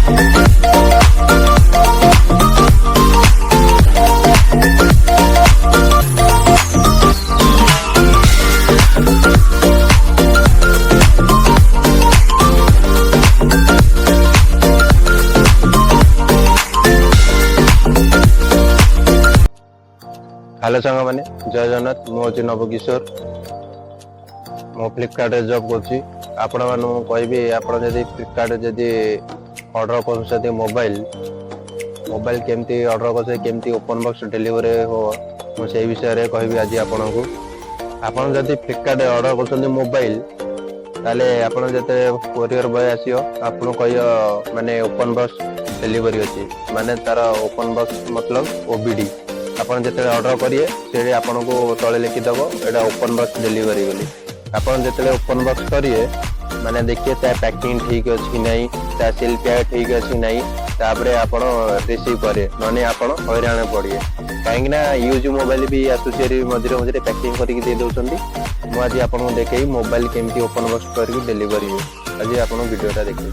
Hello सांग मैंने जय जगन्नाथ मुझे नवकिशोर मो फ्लिपकार्ट जॉब करी आपण जदि फ्लिपकार्ट जदि ऑर्डर कर मोबाइल मोबाइल केमती ऑर्डर कर केमती ओपन बॉक्स डिलीवरी हो मुझे विषय कहि आज आपण को आपण जदि फ्लिपकार्ट ऑर्डर कर मोबाइल ताले आपण जते कोरियर बॉय आसियो आपण कहियो माने ओपन बॉक्स डिलीवरी अछि माने तार ओपन बॉक्स मतलब ओबीडी आपन जते ऑर्डर करिए से आपन को तळे लिखि दबो एटा ओपन बॉक्स डिलीवरी बोली आपन जते ओपन बॉक्स करिए माने देखिए ता पैकिंग ठीक अछि नै ता सील पैक ठीक अछि नै तापरे आपन रिसीव करे नने आपन हैरान पड़िए काहेकि ना यूज मोबाइल भी आसुचेरी मझरे मझरे पैकिंग करके दे दोछंदी मु आज आपन को देखेई मोबाइल केमती ओपन बॉक्स करके डिलीवरी आज आपन वीडियोटा देखिए।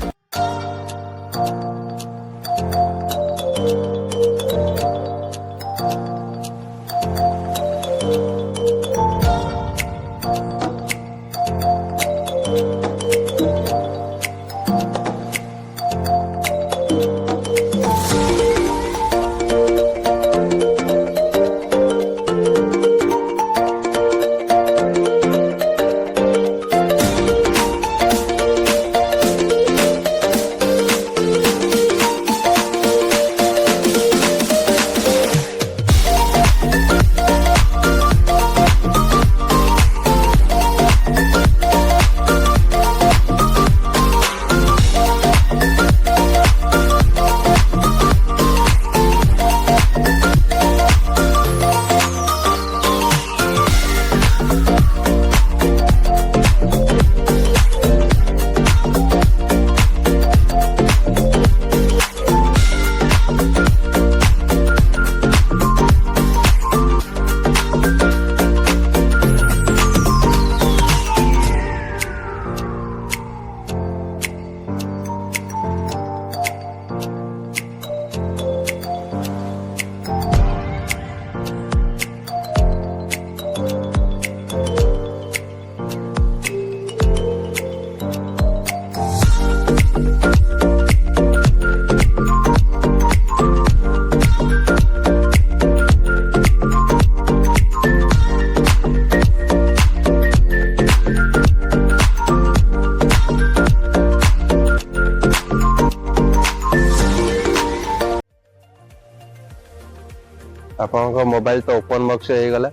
आपन मोबाइल तो ओपन बॉक्स हो गला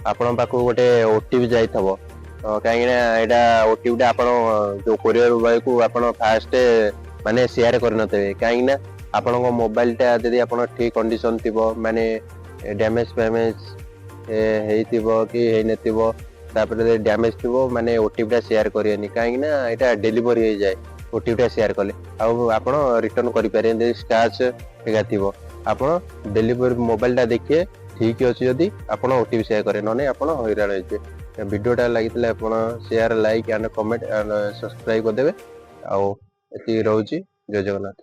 आपन पाखु गोटे ओटीपी जाई थबो कहीं ना एटा ओटीपी आपन जो कोरियर बॉय को आपन फास्ट माने शेयर कर नते कहीं ना आपन को मोबाइल टा यदि आपन ठीक कंडीशन थिबो माने डैमेज हेई थिबो कि हेई नथिबो तापर डैमेज थिबो माने ओटीपी टा शेयर करियनी कहीं ना एटा डिलीवरी हो जाए ओटीपी टा शेयर कले आपन रिटर्न करि पारे स्क्रैच हेगा थिबो आपन डिलीवरी मोबाइल टा देखिए ठीक अच्छे जदि आपन ओटीपी शेयर करे नने आपन हैरान होइजे वीडियोटा लागितले आपन share like and comment and subscribe कर देबे आ एति रहउची जय जगन्नाथ।